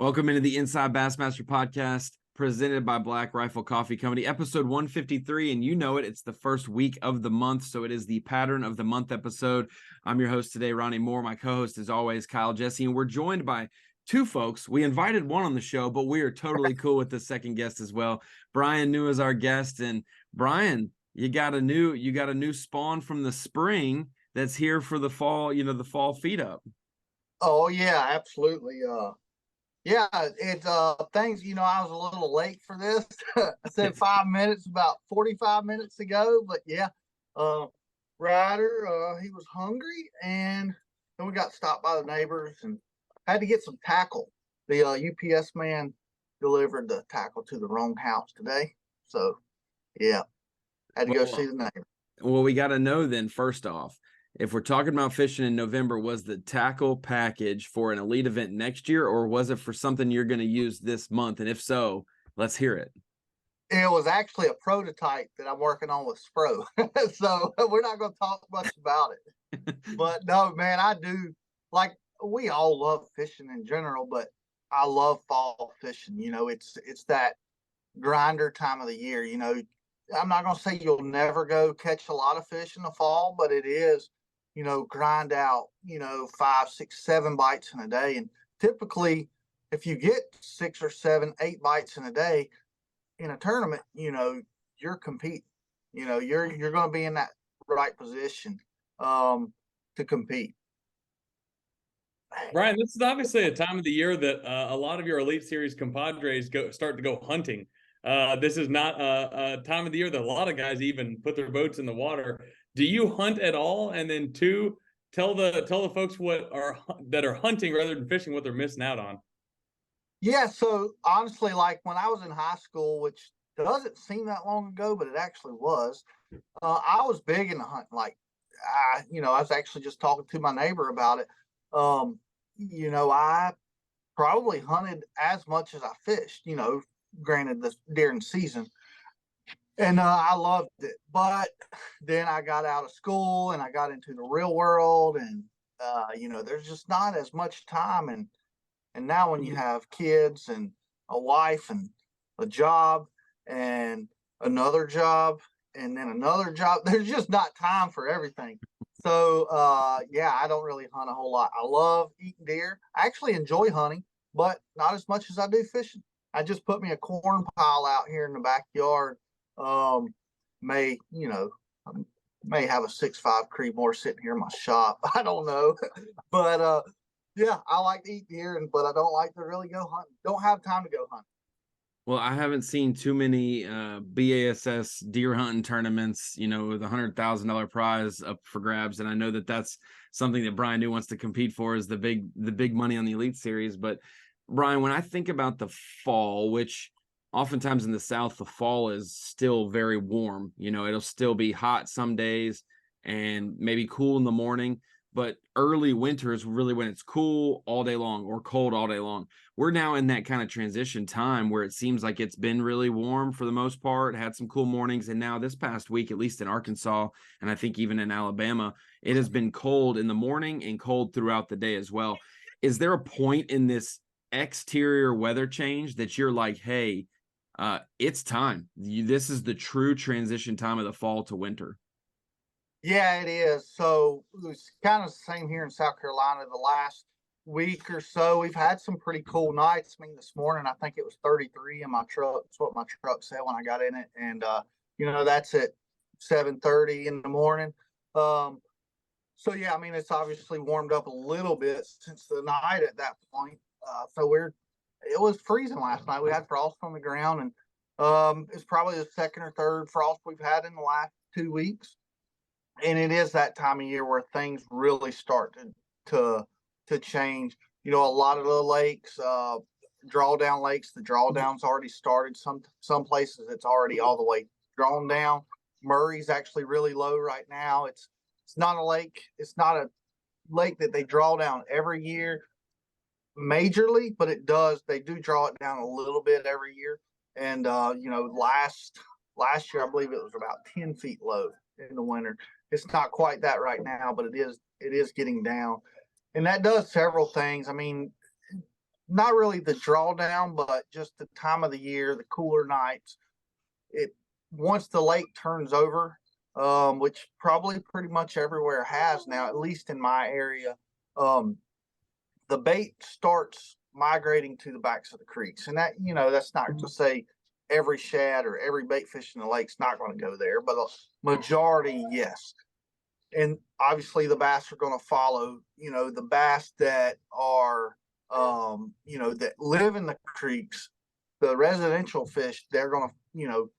Welcome into the Inside Bassmaster Podcast, presented by Black Rifle Coffee Company, episode 153. And you know it, it's the first week of the month, so it is the pattern of the month episode. I'm your host today, Ronnie Moore. My co-host is always Kyle Jessie, and we're joined by two folks. We invited one on the show, but we are totally cool with the second guest as well. Bryan New is our guest, and Bryan, you got a new spawn from the spring that's here for the fall, the fall feed up. Oh yeah, absolutely. Yeah, things, I was a little late for this. I said 5 minutes, about 45 minutes ago, but yeah, Ryder, he was hungry, and then we got stopped by the neighbors and had to get some tackle. The UPS man delivered the tackle to the wrong house today. So yeah, had to go see the neighbor. Well, we got to know then, first off, if we're talking about fishing in November, was the tackle package for an elite event next year, or was it for something you're going to use this month? And if so, let's hear it. It was actually a prototype that I'm working on with Spro. So we're not going to talk much about it. But no, man, I do. Like, we all love fishing in general, but I love fall fishing. It's that grinder time of the year. I'm not going to say you'll never go catch a lot of fish in the fall, but it is, grind out, 5, 6, 7 bites in a day. And typically, if you get 6 or 7, 8 bites in a day in a tournament, you're competing. You're going to be in that right position to compete. Bryan, this is obviously a time of the year that a lot of your Elite Series compadres start to go hunting. This is not a time of the year that a lot of guys even put their boats in the water. Do you hunt at all? And then two, tell the folks that are hunting rather than fishing what they're missing out on. Yeah, so honestly, like when I was in high school, which doesn't seem that long ago, but it actually was, I was big into hunting. Like, I was actually just talking to my neighbor about it. I probably hunted as much as I fished, granted during season. And I loved it. But then I got out of school and I got into the real world, and there's just not as much time. And now when you have kids and a wife and a job and another job and then another job, there's just not time for everything. So I don't really hunt a whole lot. I love eating deer. I actually enjoy hunting, but not as much as I do fishing. I just put me a corn pile out here in the backyard. May have a 6.5 Creedmoor sitting here in my shop. I don't know. But I like to eat deer, but I don't like to really go hunting. Don't have time to go hunting. Well, I haven't seen too many B.A.S.S. deer hunting tournaments, with $100,000 prize up for grabs. And I know that that's something that Bryan New wants to compete for, is the big money on the Elite Series. But Bryan, when I think about the fall, which oftentimes in the South, the fall is still very warm. It'll still be hot some days and maybe cool in the morning. But early winter is really when it's cool all day long or cold all day long. We're now in that kind of transition time where it seems like it's been really warm for the most part, had some cool mornings. And now this past week, at least in Arkansas, and I think even in Alabama, it has been cold in the morning and cold throughout the day as well. Is there a point in this exterior weather change that you're like, hey, it's time? This is the true transition time of the fall to winter. Yeah, it is. So it was kind of the same here in South Carolina. The last week or so, we've had some pretty cool nights. I mean, this morning, I think it was 33 in my truck. That's what my truck said when I got in it. And, that's at 7:30 in the morning. So, yeah, I mean, it's obviously warmed up a little bit since the night at that point. It was freezing last night. We had frost on the ground, and it's probably the second or third frost we've had in the last 2 weeks. And it is that time of year where things really start to change. A lot of the lakes, drawdown lakes, the drawdown's already started. Some places it's already all the way drawn down. Murray's actually really low right now. It's not a lake. It's not a lake that they draw down every year majorly, but they do draw it down a little bit every year. And last year I believe it was about 10 feet low in the winter. It's not quite that right now, but it is getting down. And that does several things. I mean, not really the drawdown, but just the time of the year, the cooler nights. Once the lake turns over, which probably pretty much everywhere has now, at least in my area, the bait starts migrating to the backs of the creeks. And that, that's not to say every shad or every bait fish in the lake's not going to go there, but a majority, yes. And obviously the bass are going to follow, the bass that are, that live in the creeks, the residential fish, they're going to,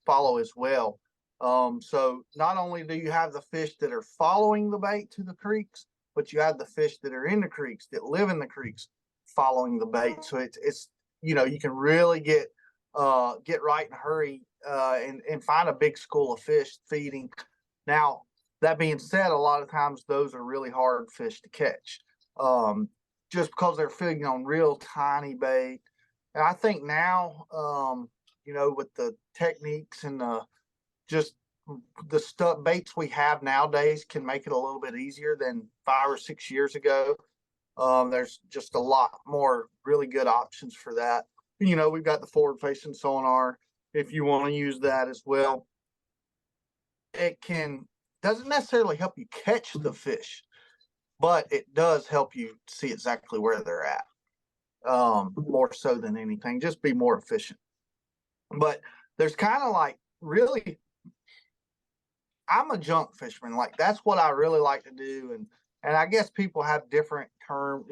follow as well. So not only do you have the fish that are following the bait to the creeks, but you have the fish that are in the creeks, that live in the creeks, following the bait. So it's you can really get right in a hurry and find a big school of fish feeding. Now, that being said, a lot of times those are really hard fish to catch, just because they're feeding on real tiny bait. And I think now, with the techniques and just the stuff baits we have nowadays can make it a little bit easier than 5 or 6 years ago. There's just a lot more really good options for that. We've got the forward facing sonar if you want to use that as well. It doesn't necessarily help you catch the fish, but it does help you see exactly where they're at. More so than anything, just be more efficient. But there's kind of like, really, I'm a junk fisherman. Like, that's what I really like to do. And I guess people have different terms,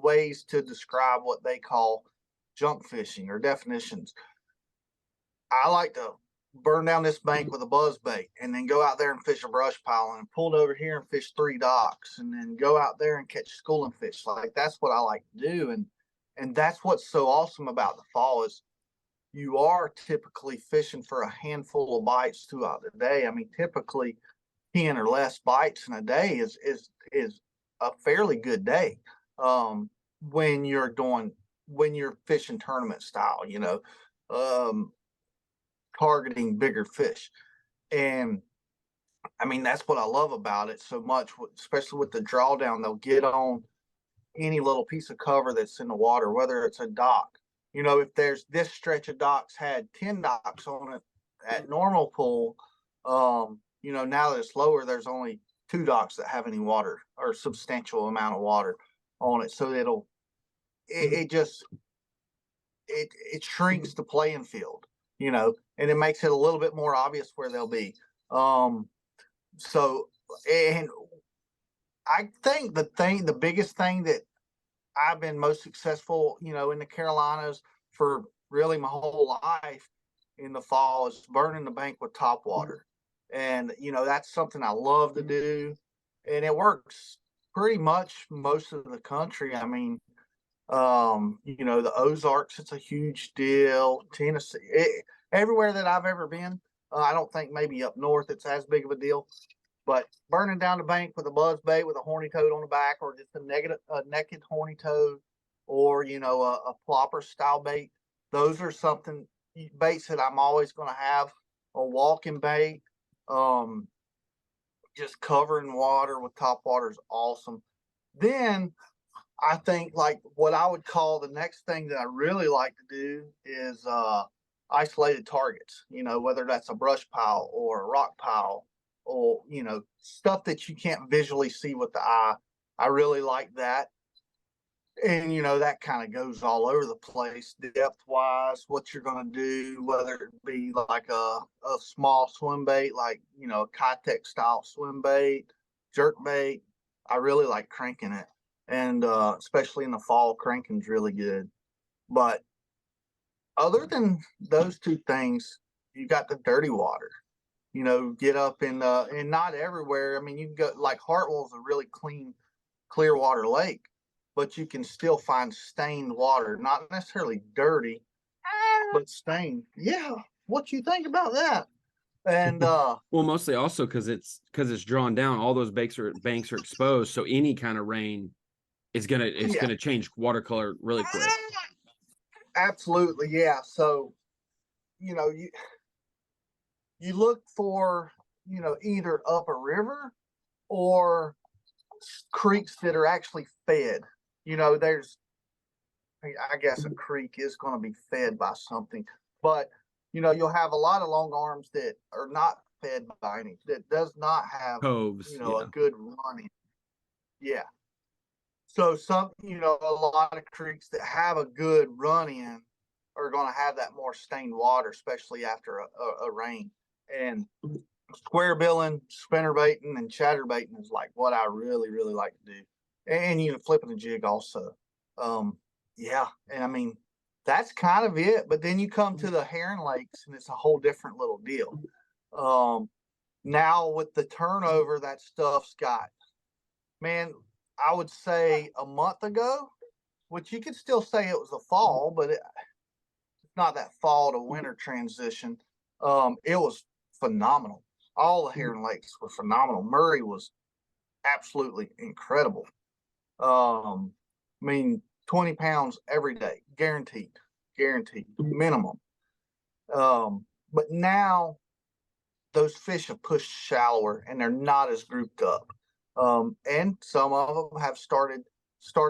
ways to describe what they call junk fishing or definitions. I like to burn down this bank with a buzz bait and then go out there and fish a brush pile and pull it over here and fish 3 docks and then go out there and catch schooling fish. Like, that's what I like to do. And that's what's so awesome about the fall is you are typically fishing for a handful of bites throughout the day. I mean, typically 10 or less bites in a day is a fairly good day. When you're fishing tournament style, targeting bigger fish. And I mean, that's what I love about it so much, especially with the drawdown. They'll get on any little piece of cover that's in the water, whether it's a dock. If there's this stretch of docks had 10 docks on it at normal pool, now that it's lower, there's only 2 docks that have any water or substantial amount of water on it. So it shrinks the playing field, and it makes it a little bit more obvious where they'll be. So, and I think the biggest thing that I've been most successful, in the Carolinas for really my whole life in the fall is burning the bank with Topwater. And, that's something I love to do. And it works pretty much most of the country. I mean, the Ozarks, it's a huge deal. Tennessee, everywhere that I've ever been, I don't think maybe up north it's as big of a deal. But burning down the bank with a buzz bait with a horny toad on the back, or just a naked horny toad, or a plopper style bait, those are baits that I'm always going to have. A walking bait, just covering water with Topwater is awesome. Then I think like what I would call the next thing that I really like to do is isolated targets. Whether that's a brush pile or a rock pile, or stuff that you can't visually see with the eye. I really like that. And that kind of goes all over the place, depth wise, what you're going to do, whether it be like a small swim bait, like a Kitech style swim bait, jerk bait. I really like cranking it, and especially in the fall, cranking's really good. But other than those 2 things, you got the dirty water. Get up and not everywhere. I mean, you can go, like Hartwell's a really clean, clear water lake, but you can still find stained water, not necessarily dirty, but stained. Yeah. What you think about that? And well, mostly also because it's drawn down, all those banks are exposed, so any kind of rain is gonna change water color really quick. Absolutely, yeah. So you look for, either up a river or creeks that are actually fed. There's I guess a creek is going to be fed by something, but you'll have a lot of long arms that are not fed by any, that does not have, Coves, a good running. Yeah. So a lot of creeks that have a good run in are going to have that more stained water, especially after a rain. And square billing, spinner baiting, and chatter baiting is like what I really, really like to do. And flipping a jig also. Yeah. And I mean, that's kind of it. But then you come to the Heron Lakes and it's a whole different little deal. Now with the turnover, that stuff's got, man, I would say a month ago, which you could still say it was the fall, but it's not that fall to winter transition. It was phenomenal. All the Heron Lakes were phenomenal. Murray was absolutely incredible. I mean, 20 pounds every day, guaranteed minimum. But now those fish have pushed shallower and they're not as grouped up. And some of them have started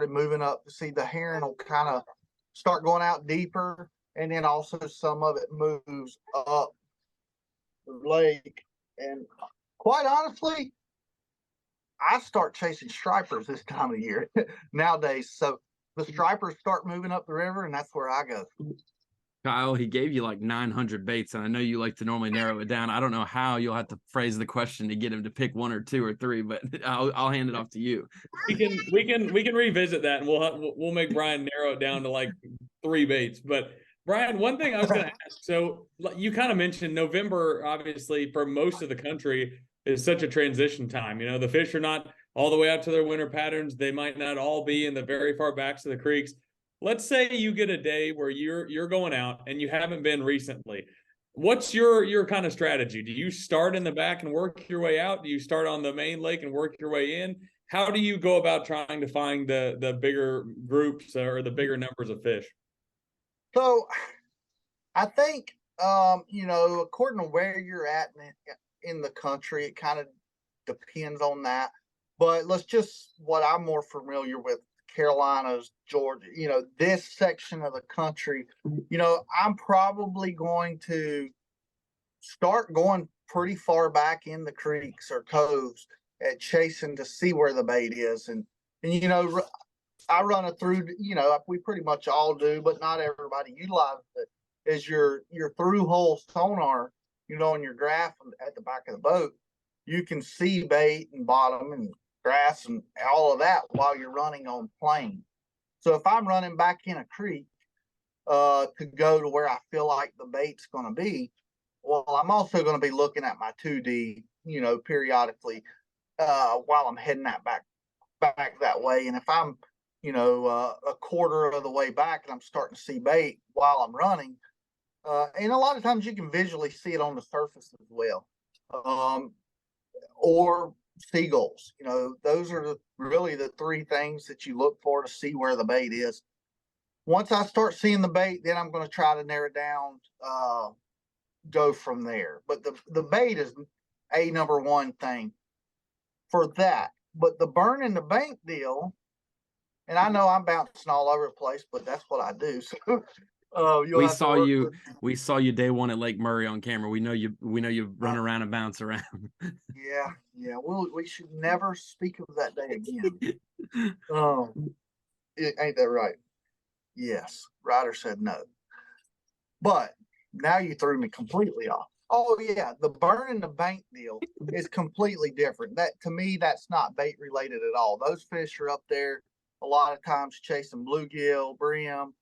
moving up. See, the heron will kind of start going out deeper, and then also some of it moves up the lake. And quite honestly, I start chasing stripers this time of year nowadays. So the stripers start moving up the river, and that's where I go. Kyle, he gave you like 900 baits, and I know you like to normally narrow it down. I don't know how you'll have to phrase the question to get him to pick one or two or three, but I'll hand it off to you. We can revisit that, and we'll make Bryan narrow it down to like 3 baits. But Bryan, one thing I was going to ask. So you kind of mentioned November, obviously, for most of the country is such a transition time. The fish are not all the way out to their winter patterns. They might not all be in the very far backs of the creeks. Let's say you get a day where you're going out and you haven't been recently. What's your kind of strategy? Do you start in the back and work your way out? Do you start on the main lake and work your way in? How do you go about trying to find the bigger groups or the bigger numbers of fish? So I think, according to where you're at in the country, it kind of depends on that. But what I'm more familiar with, Carolinas, Georgia, this section of the country, I'm probably going to start going pretty far back in the creeks or coves at chasing to see where the bait is. And I run it through, we pretty much all do, but not everybody utilizes it, as your through hole sonar, on your graph at the back of the boat. You can see bait and bottom and grass and all of that while you're running on plane. So if I'm running back in a creek to go to where I feel like the bait's going to be, well, I'm also going to be looking at my 2D, periodically while I'm heading that back that way. And if I'm, a quarter of the way back and I'm starting to see bait while I'm running, and a lot of times you can visually see it on the surface as well, or seagulls. Those are really the 3 things that you look for to see where the bait is. Once I start seeing the bait, then I'm going to try to narrow it down, go from there. But the bait is a number one thing for that. But the burn in the bank deal, and I know I'm bouncing all over the place, but that's what I do. So we saw you day one at Lake Murray on camera. We know you run around and bounce around. Yeah. We should never speak of that day again. Ain't that right? Yes. Ryder said no. But now you threw me completely off. Oh yeah, the burn in the bank deal is completely different. That, to me, that's not bait related at all. Those fish are up there a lot of times chasing bluegill, brim,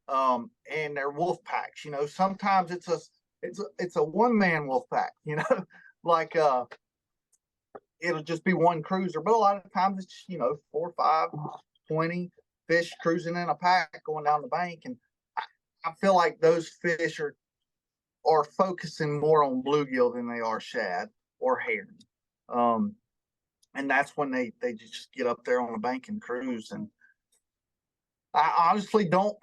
and they're wolf packs. Sometimes it's a one-man wolf pack. Like it'll just be one cruiser, but a lot of times it's 4, 5, 20 fish cruising in a pack going down the bank, and I feel like those fish are focusing more on bluegill than they are shad or herring. And that's when they just get up there on the bank and cruise. And I honestly don't,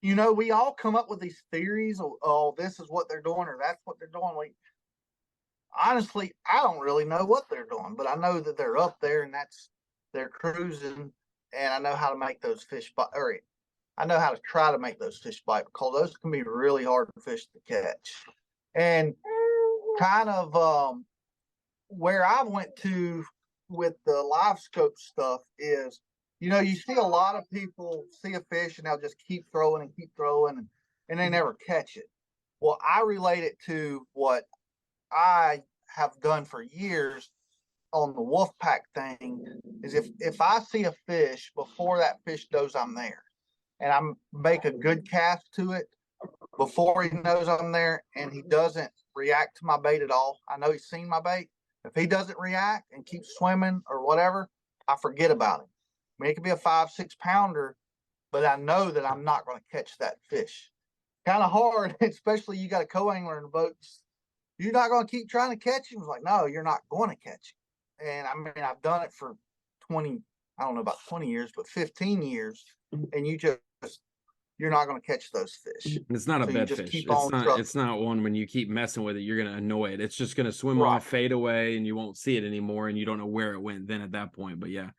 we all come up with these theories of, oh, this is what they're doing or that's what they're doing. Honestly, I don't really know what they're doing, but I know that they're up there and they're cruising, and I know how to make those fish I know how to try to make those fish bite, because those can be really hard fish to catch. And kind of where I went to with the live scope stuff is, you see a lot of people see a fish and they'll just keep throwing and they never catch it. Well, I relate it to what I have done for years on the wolf pack thing, is if I see a fish before that fish knows I'm there, and I make a good cast to it before he knows I'm there, and he doesn't react to my bait at all, I know he's seen my bait. If he doesn't react and keeps swimming or whatever, I forget about him. I mean, it could be a 5-6 pounder, but I know that I'm not going to catch that fish. Kind of hard, especially you got a co-angler in the boat. You're not going to keep trying to catch him. It's like, no, you're not going to catch him. And I mean, I've done it for 20, I don't know about 20 years, but 15 years. And you're not going to catch those fish. It's not a bed fish. It's not one when you keep messing with it, you're going to annoy it. It's just going to swim off, fade away, and you won't see it anymore, and you don't know where it went then at that point. But yeah.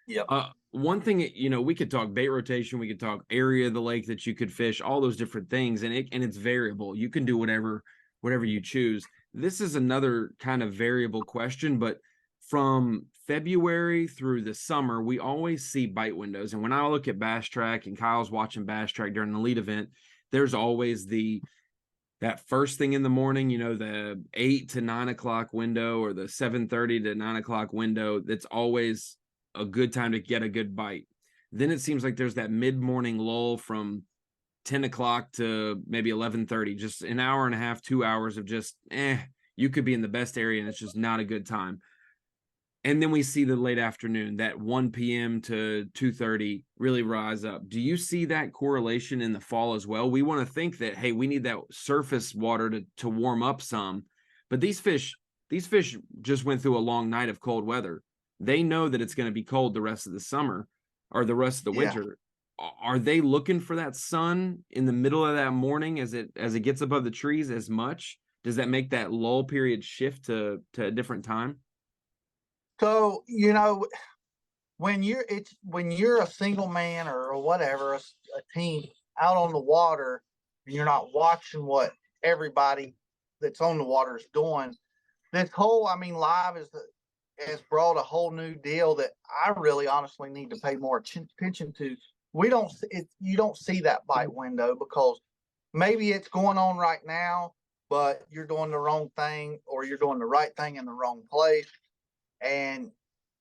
Yep. One thing, we could talk bait rotation, we could talk area of the lake that you could fish, all those different things, and it's variable. You can do whatever you choose. This is another kind of variable question, but from February through the summer, we always see bite windows. And when I look at Bass Track and Kyle's watching Bass Track during an elite event, there's always that first thing in the morning, the 8 to 9 o'clock window or the 7:30 to 9 o'clock window. That's always a good time to get a good bite. Then it seems like there's that mid-morning lull from 10 o'clock to maybe 11:30, just an hour and a half, 2 hours of just, you could be in the best area and it's just not a good time. And then we see the late afternoon, that 1 p.m. to 2:30 really rise up. Do you see that correlation in the fall as well? We want to think that, hey, we need that surface water to warm up some, but these fish just went through a long night of cold weather. They know that it's going to be cold the rest of the summer or the rest of the winter. Are they looking for that sun in the middle of that morning as it gets above the trees as much? Does that make that lull period shift to a different time? So, when you're a single man or whatever, a team out on the water, and you're not watching what everybody that's on the water is doing, this whole, live has brought a whole new deal that I really honestly need to pay more attention to. You don't see that bite window, because maybe it's going on right now, but you're doing the wrong thing, or you're doing the right thing in the wrong place. And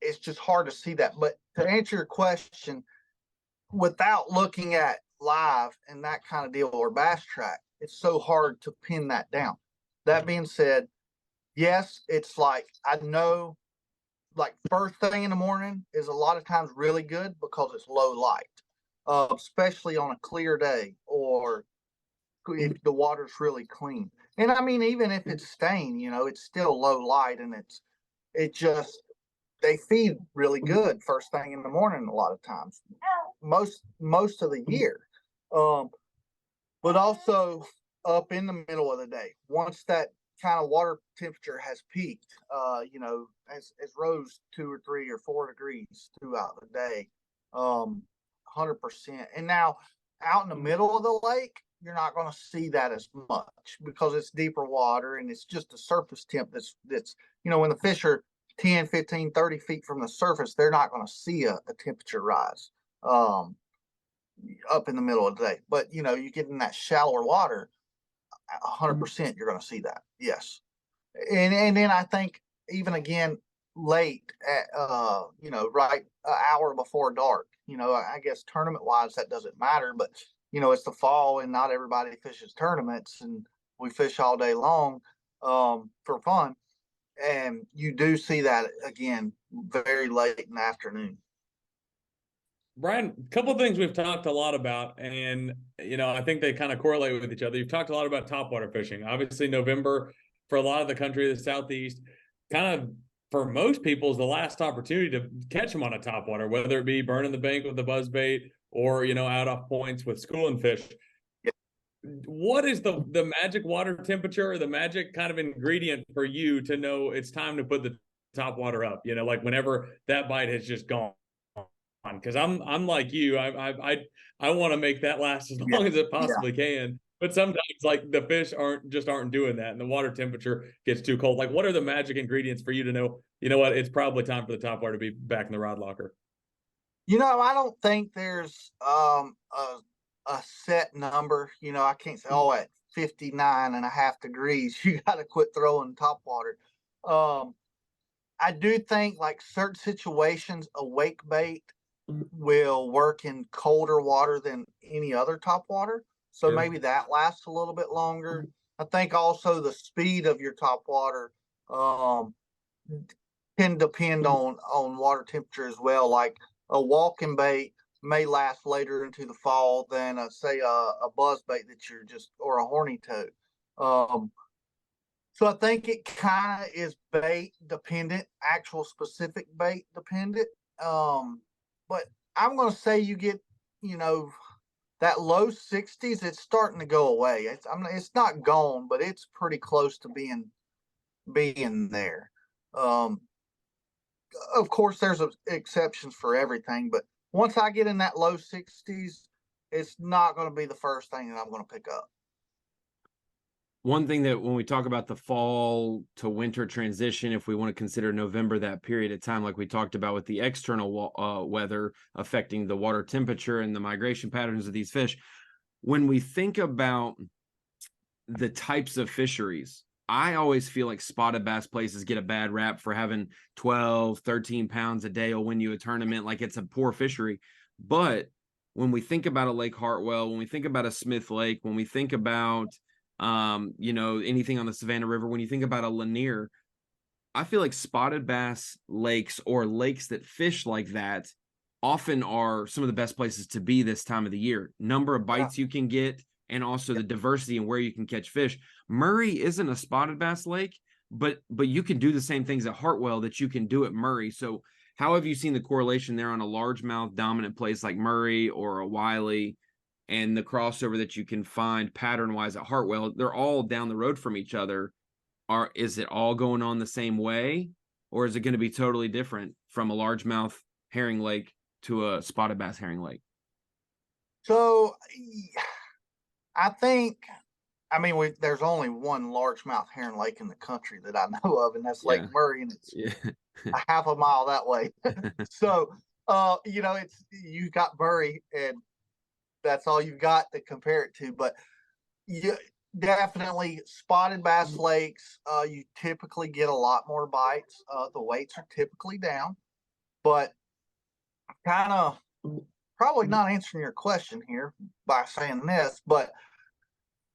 it's just hard to see that. But to answer your question, without looking at live and that kind of deal or Bass Track, it's so hard to pin that down. That being said, yes, it's like, I know, like first thing in the morning is a lot of times really good because it's low light, especially on a clear day or if the water's really clean. And even if it's stained, it's still low light, and they feed really good first thing in the morning a lot of times, most of the year. But also up in the middle of the day, once that kind of water temperature has peaked, has rose 2 or 3 or 4 degrees throughout the day, 100%. And now out in the middle of the lake, you're not going to see that as much because it's deeper water and it's just a surface temp that's when the fish are 10, 15, 30 feet from the surface, they're not going to see a temperature rise up in the middle of the day. But, you get in that shallower water, 100% you're going to see that. Yes. And then I think even again, late at, right an hour before dark, I guess tournament wise, that doesn't matter, but it's the fall and not everybody fishes tournaments, and we fish all day long for fun. And you do see that again very late in the afternoon. Bryan, a couple of things we've talked a lot about, and I think they kind of correlate with each other. You've talked a lot about topwater fishing. Obviously, November for a lot of the country, the Southeast, kind of for most people is the last opportunity to catch them on a topwater, whether it be burning the bank with the buzz bait or out off points with schooling fish. Yeah. What is the magic water temperature or the magic kind of ingredient for you to know it's time to put the topwater up? Like whenever that bite has just gone. because I'm like you. I want to make that last as long as it possibly can. But sometimes like the fish aren't doing that, and the water temperature gets too cold. Like, what are the magic ingredients for you to know? You know what? It's probably time for the topwater to be back in the rod locker. I don't think there's a set number. I can't say, at 59.5 degrees, you got to quit throwing topwater. I do think like certain situations, a wake bait will work in colder water than any other topwater. So maybe that lasts a little bit longer. I think also the speed of your topwater can depend on water temperature as well. Like a walking bait may last later into the fall than say a buzz bait or a horny toad. So I think it kind of is bait dependent, actual specific bait dependent. But I'm going to say you get, that low 60s, it's starting to go away. It's not gone, but it's pretty close to being there. Of course, there's exceptions for everything, but once I get in that low 60s, it's not going to be the first thing that I'm going to pick up. One thing that when we talk about the fall to winter transition, if we want to consider November that period of time, like we talked about with the external weather affecting the water temperature and the migration patterns of these fish, when we think about the types of fisheries, I always feel like spotted bass places get a bad rap for having 12, 13 pounds a day will win you a tournament, like it's a poor fishery. But when we think about a Lake Hartwell, when we think about a Smith Lake, when we think about anything on the Savannah River, when you think about a Lanier, I feel like spotted bass lakes or lakes that fish like that often are some of the best places to be this time of the year. Number of bites you can get, and also the diversity and where you can catch fish. Murray isn't a spotted bass lake, but you can do the same things at Hartwell that you can do at Murray. So how have you seen the correlation there on a largemouth dominant place like Murray or a Wiley, and the crossover that you can find pattern-wise at Hartwell? They're all down the road from each other. Is it all going on the same way, or is it going to be totally different from a largemouth herring lake to a spotted bass herring lake? So I think, there's only one largemouth herring lake in the country that I know of, and that's Lake Murray, and it's a half a mile that way. So, you got Murray, and that's all you've got to compare it to. But definitely spotted bass lakes, you typically get a lot more bites. The weights are typically down, but kind of probably not answering your question here by saying this, but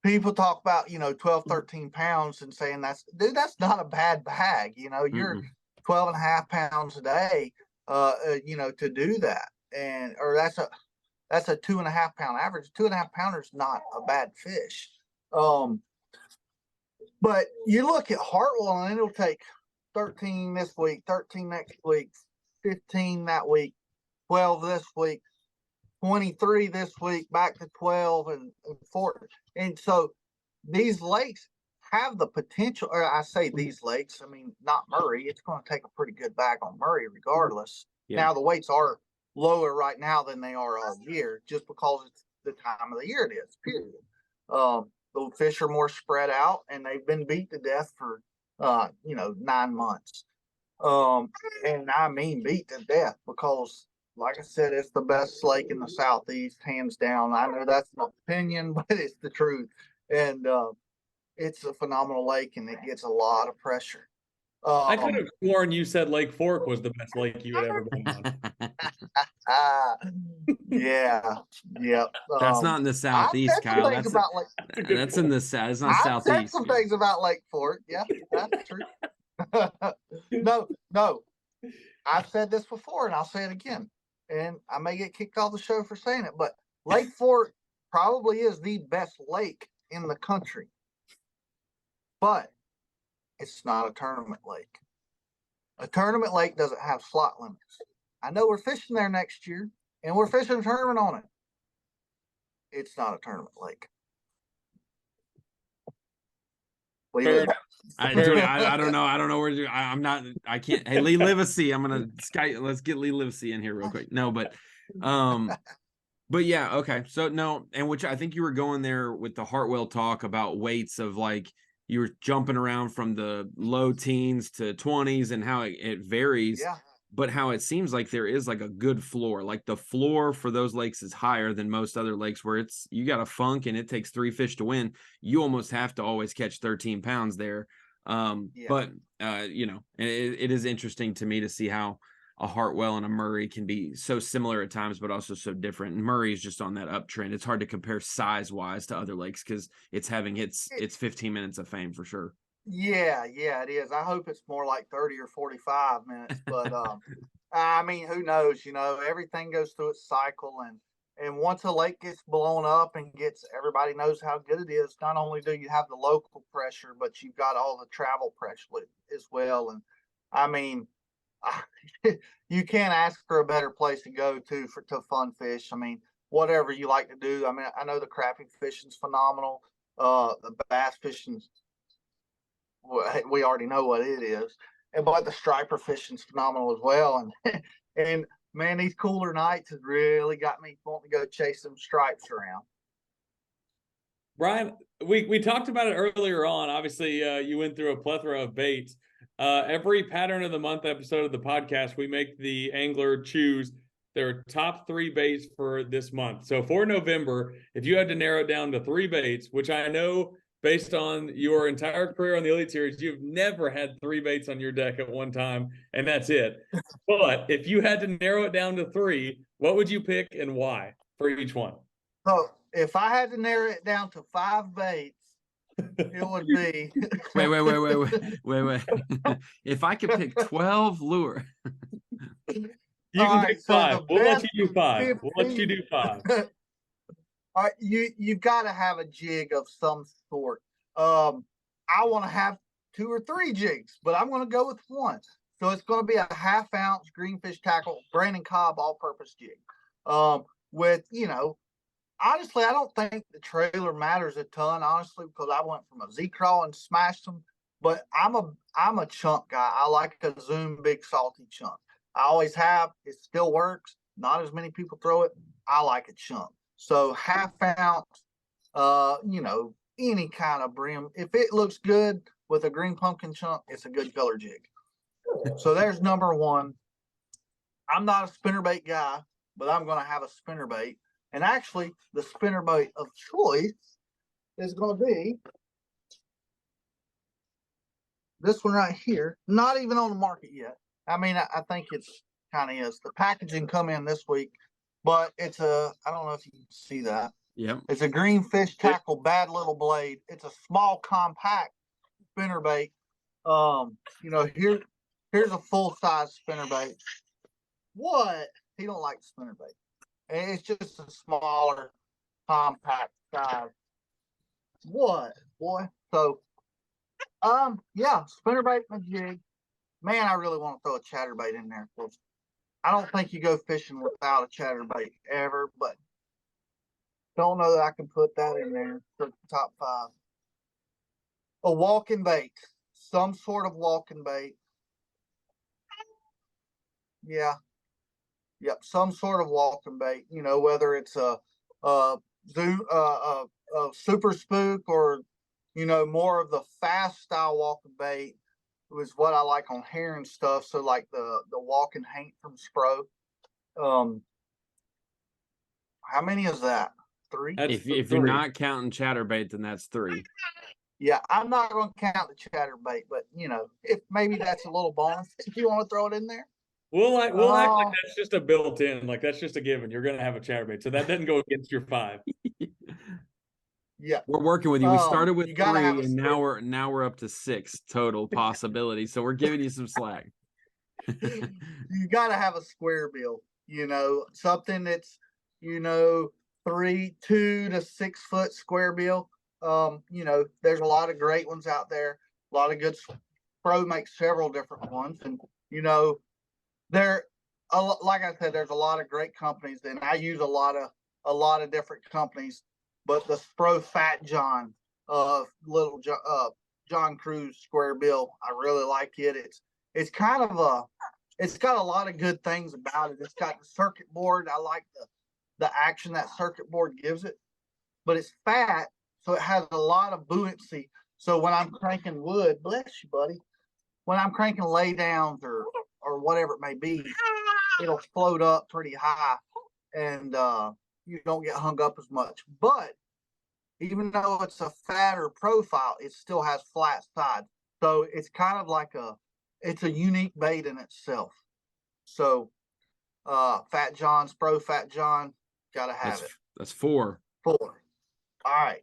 people talk about, 12, 13 pounds and saying that's not a bad bag. You're 12.5 pounds a day, to do that. Or that's a 2.5 pound average. 2.5 pounder is not a bad fish. But you look at Hartwell, and it'll take 13 this week, 13 next week, 15 that week, 12 this week, 23 this week, back to 12 and 4. And so these lakes have the potential, or I say these lakes, not Murray. It's going to take a pretty good bag on Murray regardless. Yeah. Now, the weights are lower right now than they are all year, just because it's the time of the year it is, period. The fish are more spread out, and they've been beat to death for 9 months. And I mean beat to death, because like I said, it's the best lake in the Southeast, hands down. I know that's an opinion, but it's the truth. And it's a phenomenal lake, and it gets a lot of pressure. I could have sworn you said Lake Fork was the best lake you had ever been on. Yeah. That's not in the Southeast, Kyle. That's in the South. It's not Southeast. I've said some things about Lake Fork. Yeah, that's true. No. I've said this before, and I'll say it again. And I may get kicked off the show for saying it, but Lake Fork probably is the best lake in the country. But it's not a tournament lake. A tournament lake doesn't have slot limits. I know we're fishing there next year, and we're fishing a tournament on it. It's not a tournament lake. I don't know. I don't know where I'm not. I can't. Hey, Lee Livesey, I'm gonna Skype. Let's get Lee Livesey in here real quick. No, but yeah, okay. So no, and which I think you were going there with the Hartwell talk about weights of like you were jumping around from the low teens to 20s and how it varies. Yeah. But how it seems like there is like a good floor. Like the floor for those lakes is higher than most other lakes where it's you got a funk and it takes 3 fish to win. You almost have to always catch 13 pounds there. But it is interesting to me to see how a Hartwell and a Murray can be so similar at times, but also so different. And Murray is just on that uptrend. It's hard to compare size wise to other lakes because it's having its 15 minutes of fame for sure. Yeah, it is. I hope it's more like 30 or 45 minutes, but I mean, who knows? Everything goes through its cycle, and once a lake gets blown up and everybody knows how good it is. Not only do you have the local pressure, but you've got all the travel pressure as well. And I mean, you can't ask for a better place to go to fun fish. I mean, whatever you like to do. I mean, I know the crappie fishing's phenomenal. The bass fishing's, we already know what it is, but the striper fishing's phenomenal as well. And man, these cooler nights has really got me wanting to go chase some stripes around. Bryan, we talked about it earlier on. Obviously, you went through a plethora of baits. Every pattern of the month episode of the podcast, we make the angler choose their top 3 baits for this month. So for November, if you had to narrow it down to 3 baits, which I know based on your entire career on the Elite Series, you've never had 3 baits on your deck at one time, and that's it. But if you had to narrow it down to 3, what would you pick and why for each one? So if I had to narrow it down to 5 baits, it would be. Wait. If I could pick 12 lure. You can pick 5. We'll let you do 5. We'll let you do 5. All right, you got to have a jig of some sort. I want to have 2 or 3 jigs, but I'm going to go with 1. So it's going to be a 1/2 ounce greenfish tackle Brandon Cobb all-purpose jig. With honestly, I don't think the trailer matters a ton. Honestly, because I went from a Z-crawl and smashed them. But I'm a chunk guy. I like a Zoom big salty chunk. I always have. It still works. Not as many people throw it. I like a chunk. So 1/2 ounce, any kind of brim. If it looks good with a green pumpkin chunk, it's a good color jig. So there's number 1. I'm not a spinnerbait guy, but I'm going to have a spinnerbait. And actually, the spinnerbait of choice is going to be this one right here. Not even on the market yet. I mean, I think it's kind of is. The packaging come in this week. But I don't know if you can see that. Yeah. It's a greenfish tackle, bad little blade. It's a small, compact spinnerbait. Here's a full-size spinnerbait. What? He don't like spinnerbait. And it's just a smaller, compact size. What, boy? So, spinnerbait and a jig. Man, I really want to throw a chatterbait in there. I don't think you go fishing without a chatterbait ever, but don't know that I can put that in there for the top 5. A walking bait, some sort of walking bait. Yeah. Yep, some sort of walking bait. Whether it's a super spook or more of the fast style walking bait. Was what I like on herring stuff. So like the walking haint from Spro. How many is that? 3? If you're not counting chatterbait, then that's 3. Yeah, I'm not going to count the chatterbait, but if maybe that's a little bonus if you want to throw it in there. We'll act like that's just a built-in, like that's just a given. You're going to have a chatterbait, so that doesn't go against your 5. Yeah, we're working with you. We started with 3, and now we're up to 6 total possibilities. So we're giving you some slack. You got to have a square bill. Something that's 2 to 6 foot square bill. There's a lot of great ones out there. A lot of good. Pro makes several different ones, and like I said, there's a lot of great companies, and I use a lot of different companies. But the Spro Fat John, John Cruz Square Bill. I really like it. It's kind of it's got a lot of good things about it. It's got the circuit board. I like the action that circuit board gives it, but it's fat, so it has a lot of buoyancy. So when I'm cranking wood, bless you, buddy, when I'm cranking laydowns or whatever it may be, it'll float up pretty high, and you don't get hung up as much. But even though it's a fatter profile, it still has flat sides. So it's kind of like it's a unique bait in itself. So Fat John's Pro Fat John, gotta have it. That's 4. 4. All right.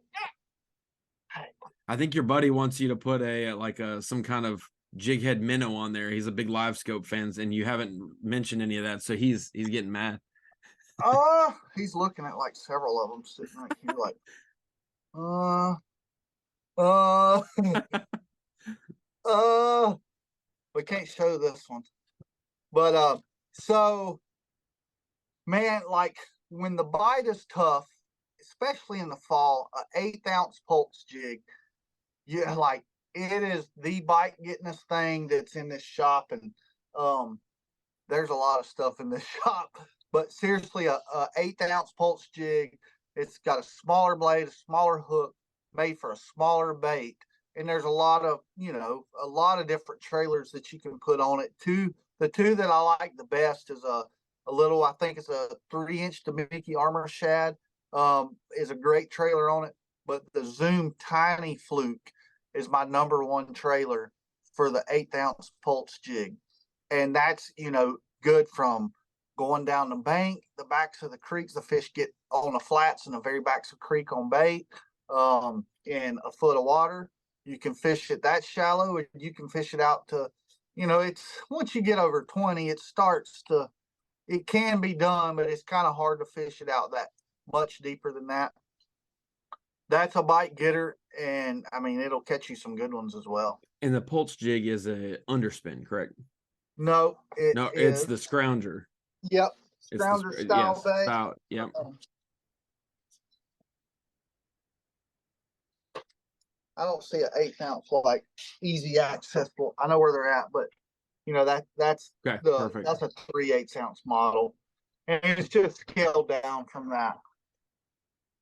I think your buddy wants you to put some kind of jig head minnow on there. He's a big live scope fan, and you haven't mentioned any of that, so he's getting mad. He's looking at like several of them sitting right here, like, we can't show this one, but so, man, like when the bite is tough, especially in the fall, an 1/8 ounce pulse jig, yeah, like it is the bite gettingest thing that's in this shop, and there's a lot of stuff in this shop, but seriously, a 1/8 ounce pulse jig. It's got a smaller blade, a smaller hook, made for a smaller bait, and there's a lot of different trailers that you can put on it. The two that I like the best is a little, I think it's a 3-inch Demicky Armor Shad, is a great trailer on it, but the Zoom Tiny Fluke is my #1 trailer for the 1/8 ounce pulse jig. And that's, good from going down the bank, the backs of the creeks. The fish get on the flats and the very backs of the creek on bait, in a foot of water. You can fish it that shallow, and you can fish it out to, it's once you get over 20, it can be done, but it's kind of hard to fish it out that much deeper than that. That's a bite getter, and I mean, it'll catch you some good ones as well. And the pulse jig is a underspin, correct? No, it's the scrounger. Yep, scrounger style bait. About, yep. I don't see an 1/8 ounce like easy accessible. I know where they're at, but that's okay, perfect. That's a 3/8 ounce model, and it's just scaled down from that.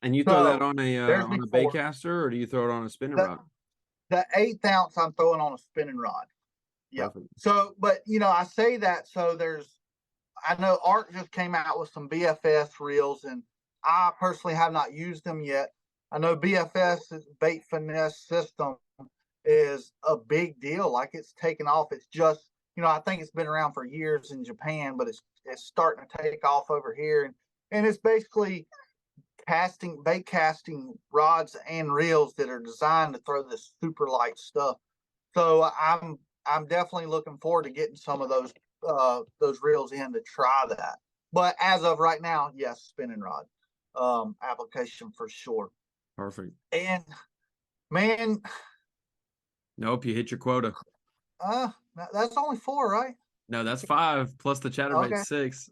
And you throw that on a bait caster, or do you throw it on a spinning rod? The 1/8 ounce I'm throwing on a spinning rod. Yeah. So, but I say that so I know Art just came out with some B.A.S.S reels, and I personally have not used them yet. I know B.A.S.'s bait finesse system is a big deal. Like, it's taken off. It's just, I think it's been around for years in Japan, but it's starting to take off over here. And it's basically bait casting rods and reels that are designed to throw this super light stuff. So I'm definitely looking forward to getting some of those reels in to try that. But as of right now, yes, spinning rod application for sure. Perfect. And man, nope, you hit your quota. That's only 4, right? No, that's 5 plus the chatterbait. Okay. 6.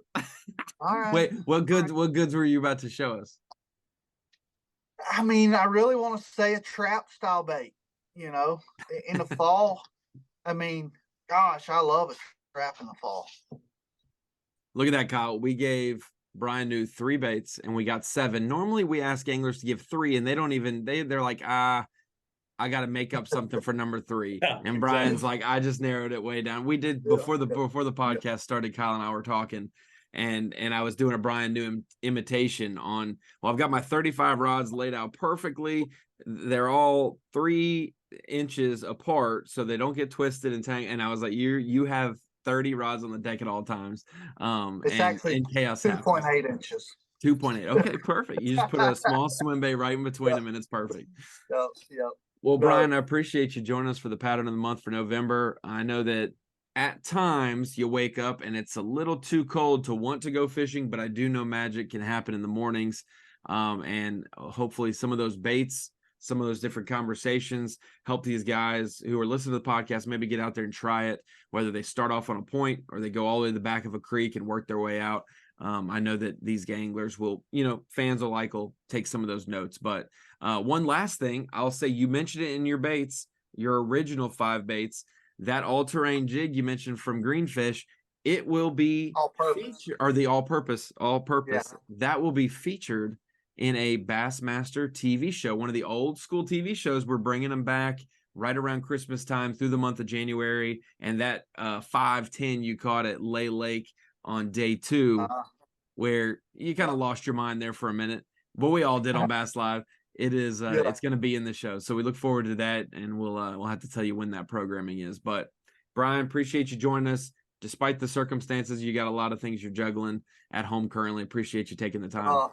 All right. Wait, what goods were you about to show us? I mean, I really want to say a trap style bait, in the fall. I mean, gosh, I love a trap in the fall. Look at that, Kyle. We gave Bryan New 3 baits and we got 7. Normally we ask anglers to give 3, and they're like, I got to make up something for number 3. Yeah, and Brian's like, I just narrowed it way down. We did before the podcast started. Kyle and I were talking, and I was doing a Bryan New imitation on. Well, I've got my 35 rods laid out perfectly. They're all 3 inches apart, so they don't get twisted and tangled. And I was like, you have 30 rods on the deck at all times. It's actually chaos 2.8 inches. 2.8. Okay, perfect. You just put a small swim bait right in between them, and it's perfect. Yep. Well, Bryan, I appreciate you joining us for the pattern of the month for November. I know that at times you wake up and it's a little too cold to want to go fishing, but I do know magic can happen in the mornings. And hopefully some of those baits, some of those different conversations help these guys who are listening to the podcast maybe get out there and try it, whether they start off on a point or they go all the way to the back of a creek and work their way out. I know that these anglers will, fans alike will take some of those notes. But one last thing, I'll say, you mentioned it in your baits. your original 5 baits, that all-terrain jig you mentioned from Greenfish, it will be all-purpose, or the all-purpose, yeah. that will be featured in a Bassmaster TV show, one of the old school TV shows. We're bringing them back right around Christmas time through the month of January. And that 5-10 you caught at Lay Lake on day 2, where you kind of lost your mind there for a minute, but we all did on Bass Live. It is it's going to be in the show, so we look forward to that, and we'll have to tell you when that programming is. But Bryan, appreciate you joining us despite the circumstances. You got a lot of things you're juggling at home currently. Appreciate you taking the time.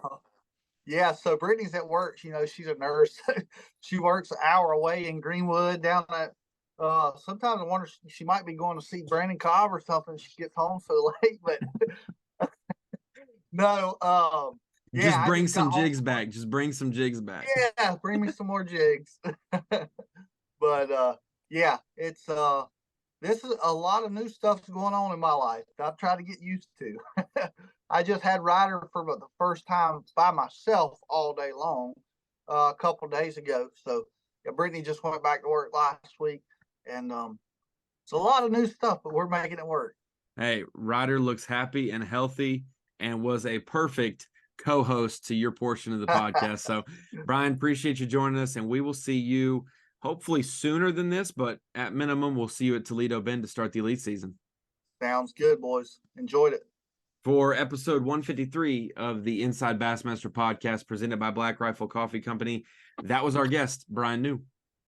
Yeah, so Brittany's at work. You know, she's a nurse. She works an hour away in Greenwood down at sometimes I wonder she might be going to see Brandon Cobb or something. She gets home so late, but no, yeah, just bring some jigs back. Just bring some jigs back. Yeah, bring me some more jigs. But yeah, it's this is a lot of new stuff going on in my life I've tried to get used to. I just had Ryder for the first time by myself all day long a couple days ago. So yeah, Brittany just went back to work last week, and it's a lot of new stuff, but we're making it work. Hey, Ryder looks happy and healthy and was a perfect co-host to your portion of the podcast. So Bryan, appreciate you joining us, and we will see you hopefully sooner than this, but at minimum, we'll see you at Toledo Bend to start the Elite season. Sounds good, boys. Enjoyed it. For episode 153 of the Inside Bassmaster Podcast presented by Black Rifle Coffee Company, that was our guest, Bryan New.